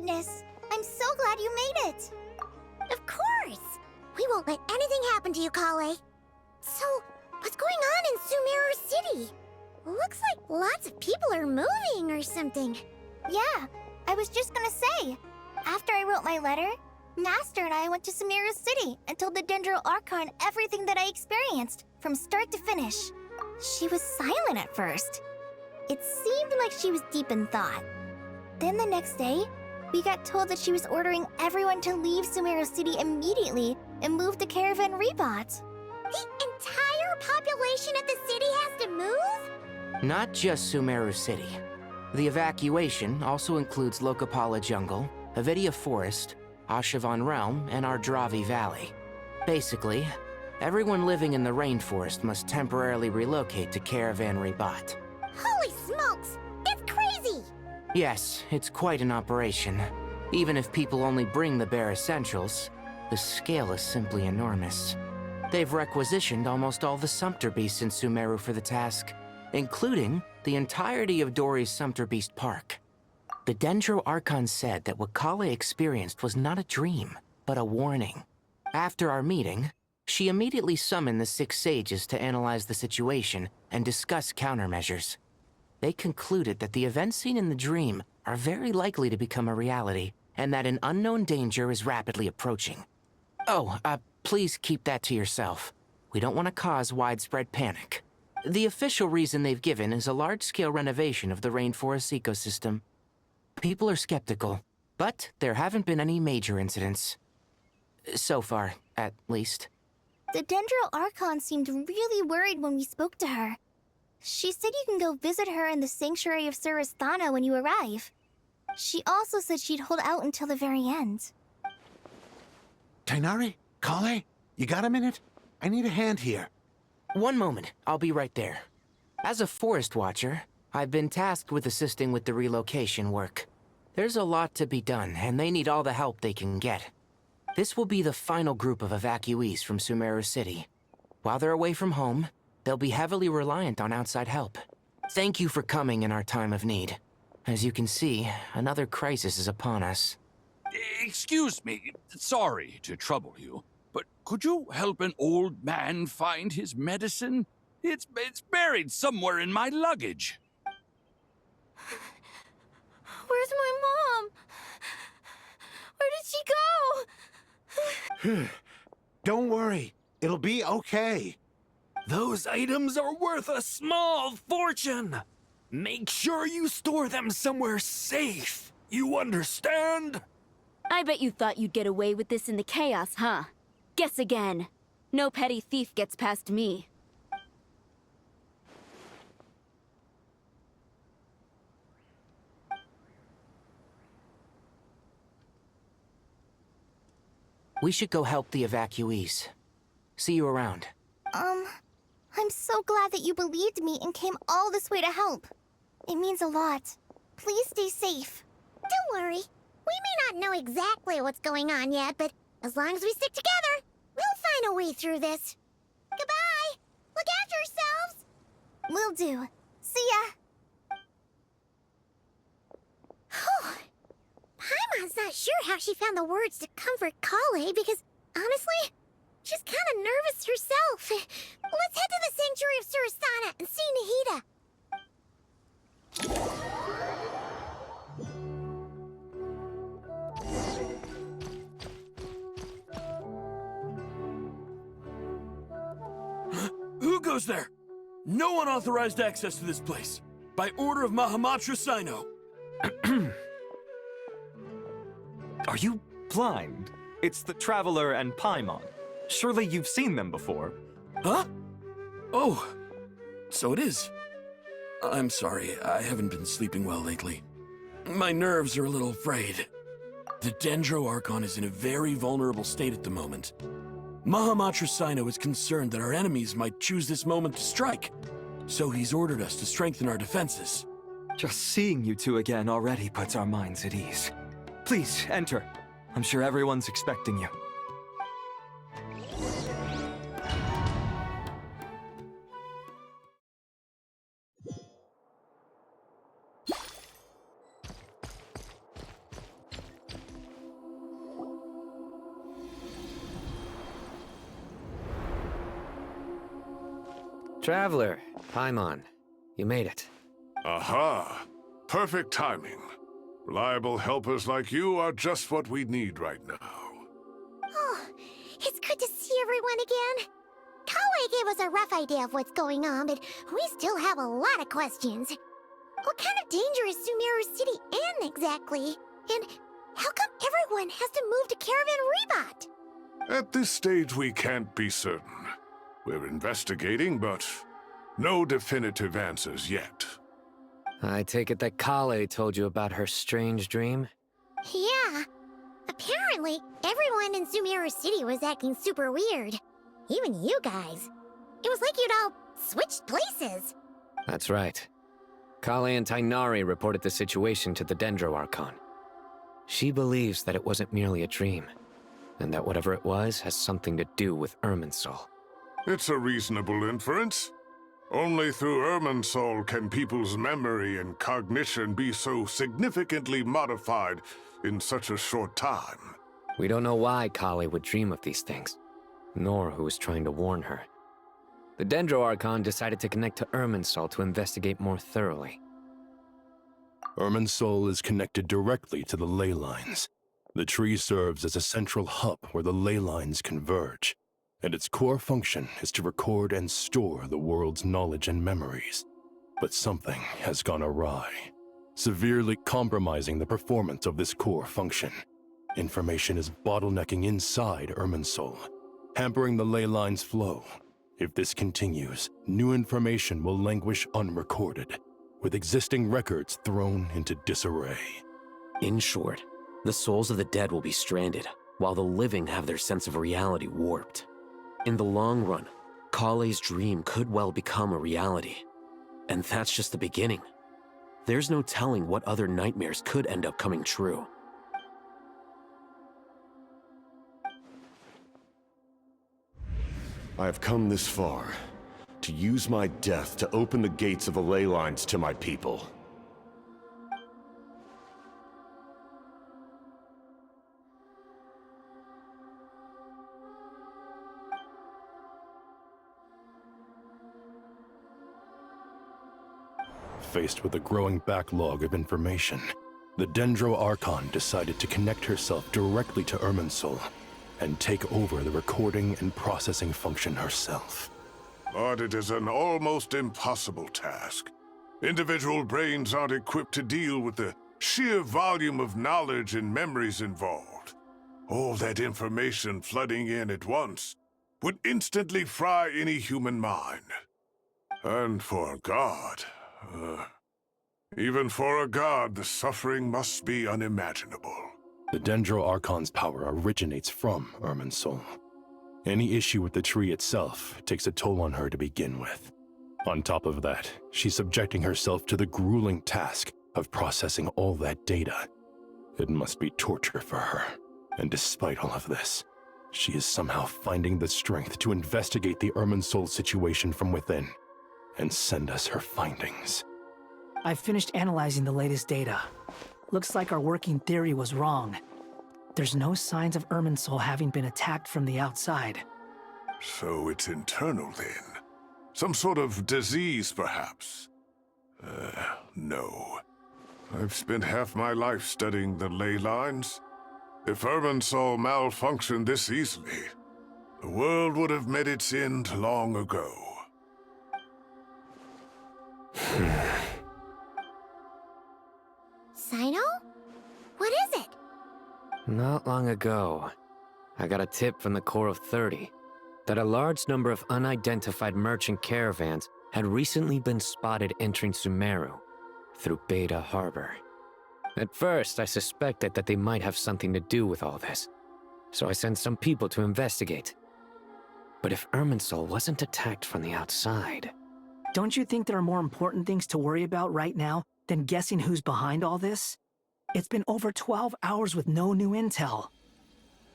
goodness! I'm so glad you made it! Of course! We won't let anything happen to you, Kale. So, what's going on in Sumeru City? Looks like lots of people are moving or something. Yeah, I was just gonna say. After I wrote my letter, Master and I went to Sumeru City and told the Dendro Archon everything that I experienced, from start to finish. She was silent at first. It seemed like she was deep in thought. Then the next day, we got told that she was ordering everyone to leave Sumeru City immediately and move to Caravan Rebot. The entire population of the city has to move? Not just Sumeru City. The evacuation also includes Lokapala Jungle, Avidia Forest, Ashavan Realm, and Ardravi Valley. Basically, everyone living in the rainforest must temporarily relocate to Caravan Rebot. Holy smokes! That's crazy! Yes, it's quite an operation. Even if people only bring the bare essentials, the scale is simply enormous. They've requisitioned almost all the Sumpter Beasts in Sumeru for the task, including the entirety of Dori's Sumpter Beast Park. The Dendro Archon said that what Kale experienced was not a dream, but a warning. After our meeting, she immediately summoned the 6 sages to analyze the situation and discuss countermeasures. They concluded that the events seen in the dream are very likely to become a reality, and that an unknown danger is rapidly approaching. Oh, please keep that to yourself. We don't want to cause widespread panic. The official reason they've given is a large-scale renovation of the rainforest ecosystem. People are skeptical, but there haven't been any major incidents. So far, at least. The Dendro Archon seemed really worried when we spoke to her. She said you can go visit her in the Sanctuary of Surasthana when you arrive. She also said she'd hold out until the very end. Tighnari? Kale? You got a minute? I need a hand here. One moment, I'll be right there. As a forest watcher, I've been tasked with assisting with the relocation work. There's a lot to be done, and they need all the help they can get. This will be the final group of evacuees from Sumeru City. While they're away from home, they'll be heavily reliant on outside help. Thank you for coming in our time of need. As you can see, another crisis is upon us. Excuse me, sorry to trouble you, but could you help an old man find his medicine? It's buried somewhere in my luggage. Where's my mom? Where did she go? Don't worry. It'll be okay. Those items are worth a small fortune. Make sure you store them somewhere safe. You understand? I bet you thought you'd get away with this in the chaos, huh? Guess again. No petty thief gets past me. We should go help the evacuees. See you around. I'm so glad that you believed me and came all this way to help. It means a lot. Please stay safe. Don't worry. We may not know exactly what's going on yet, but as long as we stick together, we'll find a way through this. Goodbye! Look after yourselves! Will do. See ya! Whew. Paimon's not sure how she found the words to comfort Kale because, honestly, she's kind of nervous herself. Let's head to the Sanctuary of Surasthana and see Nahida. Who goes there? No unauthorized access to this place. By order of Mahamatra Sino. Are you blind? It's the Traveler and Paimon. Surely you've seen them before. Huh? Oh, so it is. I'm sorry, I haven't been sleeping well lately. My nerves are a little frayed. The Dendro Archon is in a very vulnerable state at the moment. Mahamatra Sino is concerned that our enemies might choose this moment to strike, so he's ordered us to strengthen our defenses. Just seeing you two again already puts our minds at ease. Please, enter. I'm sure everyone's expecting you. Traveler, Paimon, you made it. Aha! Perfect timing. Reliable helpers like you are just what we need right now. Oh, it's good to see everyone again. Kale gave us a rough idea of what's going on, but we still have a lot of questions. What kind of danger is Sumeru City in exactly? And how come everyone has to move to Caravan Rebot? At this stage, we can't be certain. We're investigating, but no definitive answers yet. I take it that Kale told you about her strange dream? Yeah. Apparently, everyone in Sumeru City was acting super weird. Even you guys. It was like you'd all switched places. That's right. Kale and Tainari reported the situation to the Dendro Archon. She believes that it wasn't merely a dream, and that whatever it was has something to do with Irminsul. It's a reasonable inference. Only through Irminsul can people's memory and cognition be so significantly modified in such a short time. We don't know why Kale would dream of these things, nor who was trying to warn her. The Dendro Archon decided to connect to Irminsul to investigate more thoroughly. Irminsul is connected directly to the ley lines. The tree serves as a central hub where the ley lines converge, and its core function is to record and store the world's knowledge and memories. But something has gone awry, severely compromising the performance of this core function. Information is bottlenecking inside Irminsul, hampering the ley lines' flow. If this continues, new information will languish unrecorded, with existing records thrown into disarray. In short, the souls of the dead will be stranded, while the living have their sense of reality warped. In the long run, Kale's dream could well become a reality. And that's just the beginning. There's no telling what other nightmares could end up coming true. I have come this far, to use my death to open the gates of the ley lines to my people. Faced with a growing backlog of information, the Dendro Archon decided to connect herself directly to Irminsul and take over the recording and processing function herself. But it is an almost impossible task. Individual brains aren't equipped to deal with the sheer volume of knowledge and memories involved. All that information flooding in at once would instantly fry any human mind. And for a god, even for a god, the suffering must be unimaginable. The Dendro Archon's power originates from Irminsul. Any issue with the tree itself takes a toll on her to begin with. On top of that, she's subjecting herself to the grueling task of processing all that data. It must be torture for her. And despite all of this, she is somehow finding the strength to investigate the Irminsul situation from within and send us her findings. I've finished analyzing the latest data. Looks like our working theory was wrong. There's no signs of Irminsul having been attacked from the outside. So it's internal then? Some sort of disease, perhaps? No. I've spent half my life studying the ley lines. If Irminsul malfunctioned this easily, the world would have met its end long ago. Sino? What is it? Not long ago, I got a tip from the Core of 30 that a large number of unidentified merchant caravans had recently been spotted entering Sumeru through Beta Harbor. At first, I suspected that they might have something to do with all this, so I sent some people to investigate. But if Irminsul wasn't attacked from the outside... Don't you think there are more important things to worry about right now than guessing who's behind all this? It's been over 12 hours with no new intel.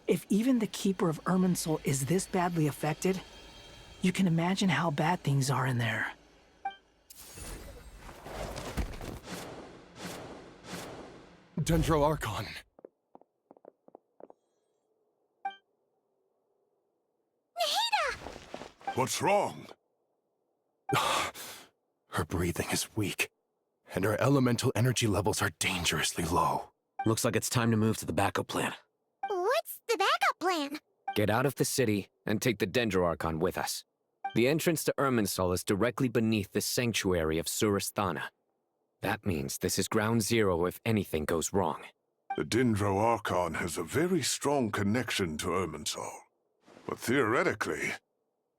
If even the Keeper of Irminsul is this badly affected, you can imagine how bad things are in there. Dendro Archon! Nahida! What's wrong? Her breathing is weak, and her elemental energy levels are dangerously low. Looks like it's time to move to the backup plan. What's the backup plan? Get out of the city and take the Dendro Archon with us. The entrance to Irminsul is directly beneath the sanctuary of Surasthana. That means this is ground zero if anything goes wrong. The Dendro Archon has a very strong connection to Irminsul. But theoretically,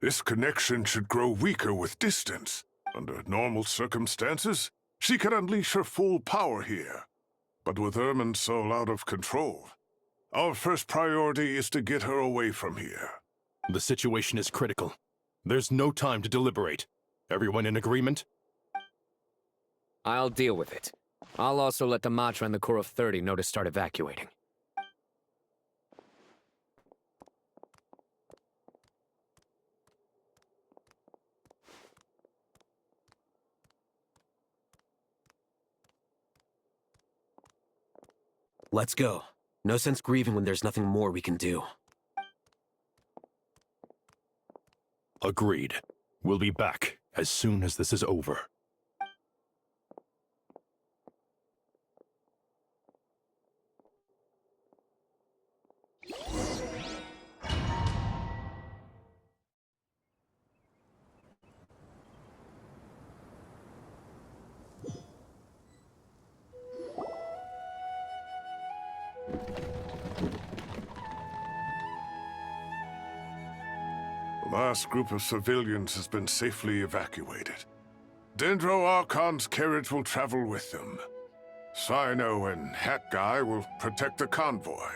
this connection should grow weaker with distance. Under normal circumstances, she could unleash her full power here. But with Irminsul out of control, our first priority is to get her away from here. The situation is critical. There's no time to deliberate. Everyone in agreement? I'll deal with it. I'll also let the Matra and the Core of 30 know to start evacuating. Let's go. No sense grieving when there's nothing more we can do. Agreed. We'll be back as soon as this is over. The last group of civilians has been safely evacuated. Dendro Archon's carriage will travel with them. Sino and Hat Guy will protect the convoy.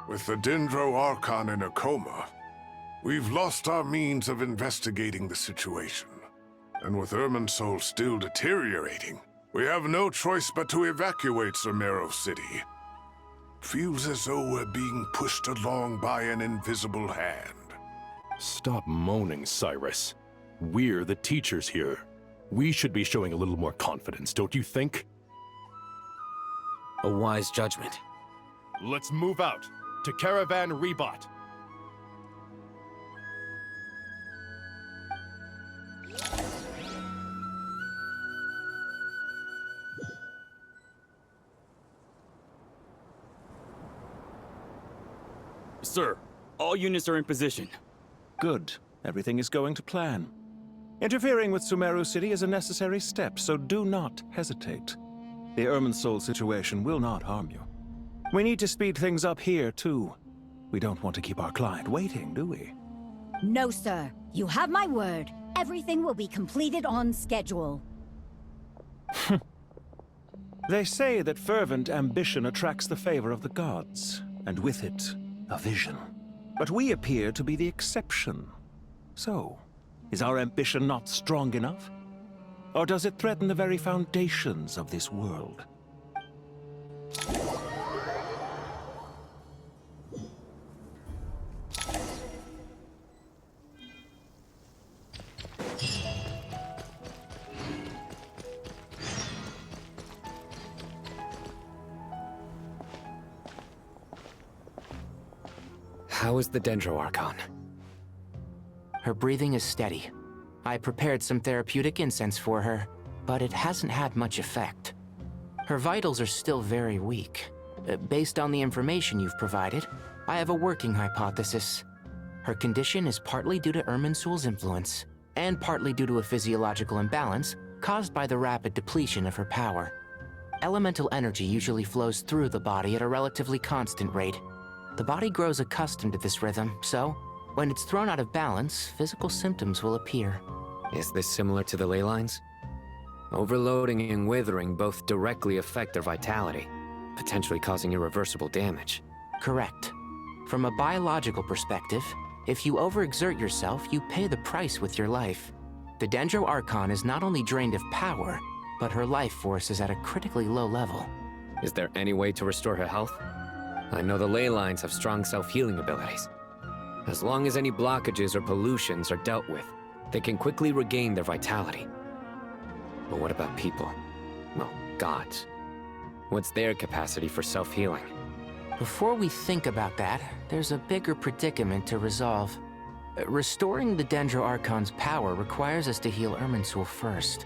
With the Dendro Archon in a coma, we've lost our means of investigating the situation. And with Irminsul still deteriorating, we have no choice but to evacuate Sumeru City. Feels as though we're being pushed along by an invisible hand. Stop moaning, Cyrus. We're the teachers here. We should be showing a little more confidence, don't you think? A wise judgment. Let's move out to Caravan Rebot. Sir, all units are in position. Good. Everything is going to plan. Interfering with Sumeru City is a necessary step, so do not hesitate. The Irminsul situation will not harm you. We need to speed things up here, too. We don't want to keep our client waiting, do we? No, sir. You have my word. Everything will be completed on schedule. They say that fervent ambition attracts the favor of the gods, and with it, a vision. But we appear to be the exception. So, is our ambition not strong enough? Or does it threaten the very foundations of this world? How is the Dendro Archon? Her breathing is steady. I prepared some therapeutic incense for her, but it hasn't had much effect. Her vitals are still very weak. Based on the information you've provided, I have a working hypothesis. Her condition is partly due to Irminsul's influence, and partly due to a physiological imbalance caused by the rapid depletion of her power. Elemental energy usually flows through the body at a relatively constant rate. The body grows accustomed to this rhythm, so when it's thrown out of balance, physical symptoms will appear. Is this similar to the ley lines? Overloading and withering both directly affect their vitality, potentially causing irreversible damage. Correct. From a biological perspective, if you overexert yourself, you pay the price with your life. The Dendro Archon is not only drained of power, but her life force is at a critically low level. Is there any way to restore her health? I know the ley lines have strong self-healing abilities. As long as any blockages or pollutions are dealt with, they can quickly regain their vitality. But what about people? Well, gods. What's their capacity for self-healing? Before we think about that, there's a bigger predicament to resolve. Restoring the Dendro Archon's power requires us to heal Irminsul first.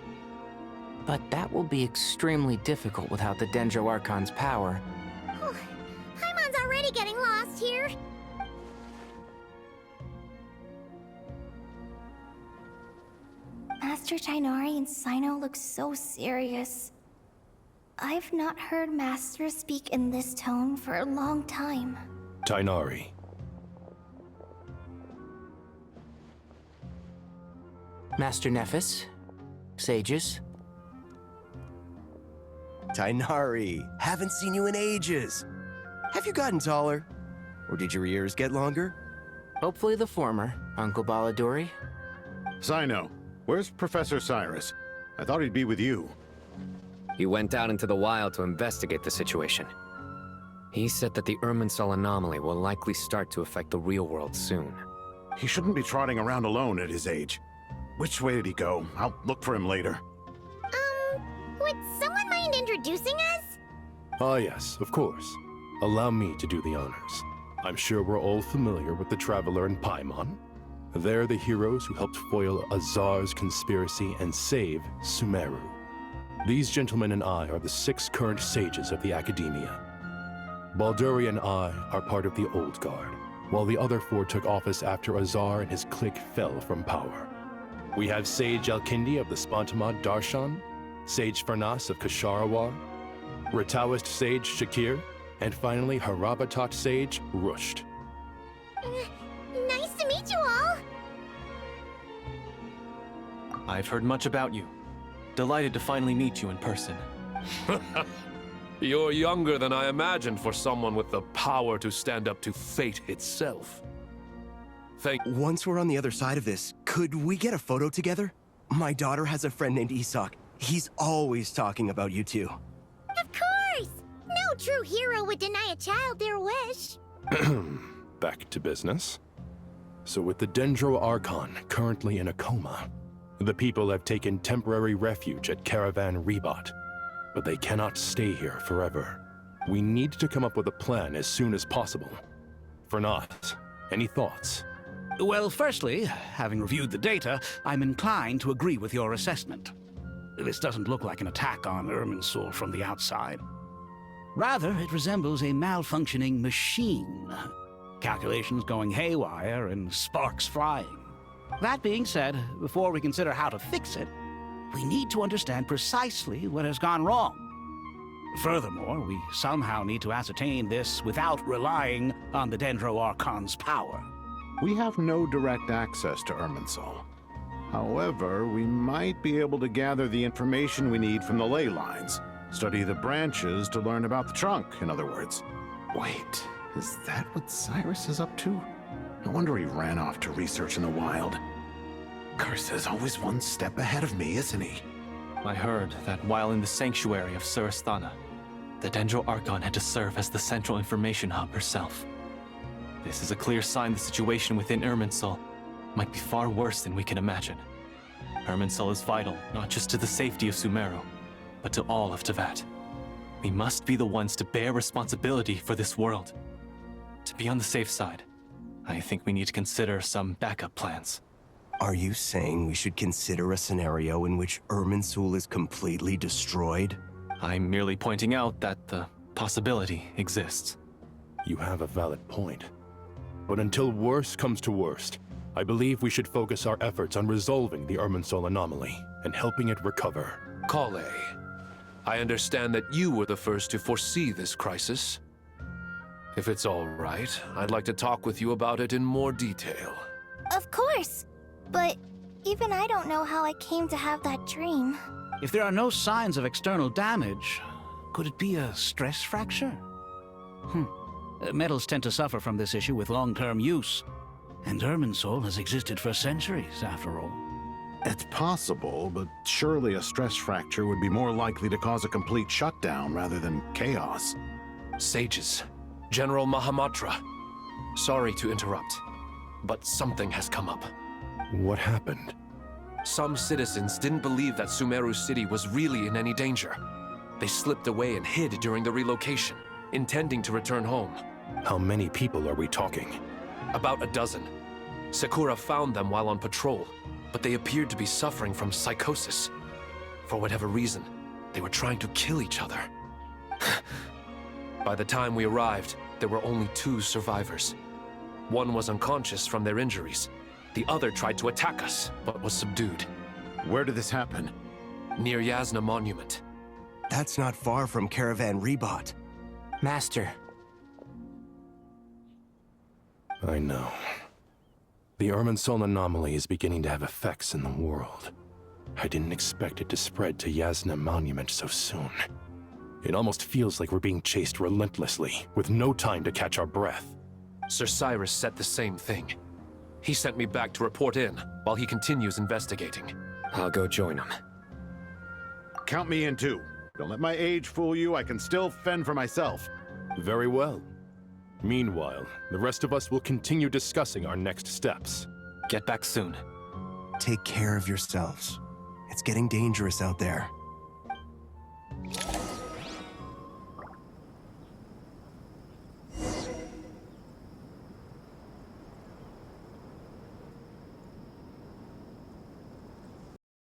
But that will be extremely difficult without the Dendro Archon's power. Paimon's already getting lost here. Master Tighnari and Sino look so serious. I've not heard Master speak in this tone for a long time. Tighnari. Master Nephis? Sages? Tighnari, haven't seen you in ages. Have you gotten taller? Or did your ears get longer? Hopefully the former, Uncle Baladuri. Sino, where's Professor Cyrus? I thought he'd be with you. He went out into the wild to investigate the situation. He said that the Irminsul anomaly will likely start to affect the real world soon. He shouldn't be trotting around alone at his age. Which way did he go? I'll look for him later. Would someone mind introducing us? Ah yes, of course. Allow me to do the honors. I'm sure we're all familiar with the Traveler and Paimon. They're the heroes who helped foil Azar's conspiracy and save Sumeru. These gentlemen and I are the 6 current sages of the Academia. Balduri and I are part of the Old Guard, while the other 4 took office after Azar and his clique fell from power. We have Sage Elkindi of the Spontamad Darshan, Sage Farnas of Kasharawar, Rataoist Sage Shakir, and finally Harabatot Sage Rusht. Nice to meet you all. I've heard much about you. Delighted to finally meet you in person. You're younger than I imagined for someone with the power to stand up to fate itself. Once we're on the other side of this, could we get a photo together? My daughter has a friend named Isak. He's always talking about you two. Of course! No true hero would deny a child their wish. Back to business. So with the Dendro Archon currently in a coma, the people have taken temporary refuge at Caravan Rebot. But they cannot stay here forever. We need to come up with a plan as soon as possible. Farnas, any thoughts? Well, firstly, having reviewed the data, I'm inclined to agree with your assessment. This doesn't look like an attack on Irminsul from the outside. Rather, it resembles a malfunctioning machine. Calculations going haywire and sparks flying. That being said, before we consider how to fix it, we need to understand precisely what has gone wrong. Furthermore, we somehow need to ascertain this without relying on the Dendro Archon's power. We have no direct access to Irminsul. However, we might be able to gather the information we need from the ley lines. Study the branches to learn about the trunk, in other words. Wait, is that what Cyrus is up to? No wonder he ran off to research in the wild. Curse's always one step ahead of me, isn't he? I heard that while in the sanctuary of Surasthana, the Dendro Archon had to serve as the central information hub herself. This is a clear sign the situation within Irminsul might be far worse than we can imagine. Irminsul is vital, not just to the safety of Sumeru, but to all of Teyvat. We must be the ones to bear responsibility for this world. To be on the safe side, I think we need to consider some backup plans. Are you saying we should consider a scenario in which Irminsul is completely destroyed? I'm merely pointing out that the possibility exists. You have a valid point. But until worst comes to worst, I believe we should focus our efforts on resolving the Irminsul anomaly and helping it recover. Kale, I understand that you were the first to foresee this crisis. If it's all right, I'd like to talk with you about it in more detail. Of course! But even I don't know how I came to have that dream. If there are no signs of external damage, could it be a stress fracture? Metals tend to suffer from this issue with long-term use. And Irminsul has existed for centuries, after all. It's possible, but surely a stress fracture would be more likely to cause a complete shutdown rather than chaos. Sages, General Mahamatra, sorry to interrupt, but something has come up. What happened? Some citizens didn't believe that Sumeru City was really in any danger. They slipped away and hid during the relocation, intending to return home. How many people are we talking? About a dozen. Sakura found them while on patrol, but they appeared to be suffering from psychosis. For whatever reason, they were trying to kill each other. By the time we arrived, there were only 2 survivors. One was unconscious from their injuries. The other tried to attack us, but was subdued. Where did this happen? Near Yasna Monument. That's not far from Caravan Rebot. Master. I know. The Irminsul anomaly is beginning to have effects in the world. I didn't expect it to spread to Yasna Monument so soon. It almost feels like we're being chased relentlessly, with no time to catch our breath. Sir Cyrus said the same thing. He sent me back to report in, while he continues investigating. I'll go join him. Count me in too. Don't let my age fool you, I can still fend for myself. Very well. Meanwhile, the rest of us will continue discussing our next steps. Get back soon. Take care of yourselves. It's getting dangerous out there.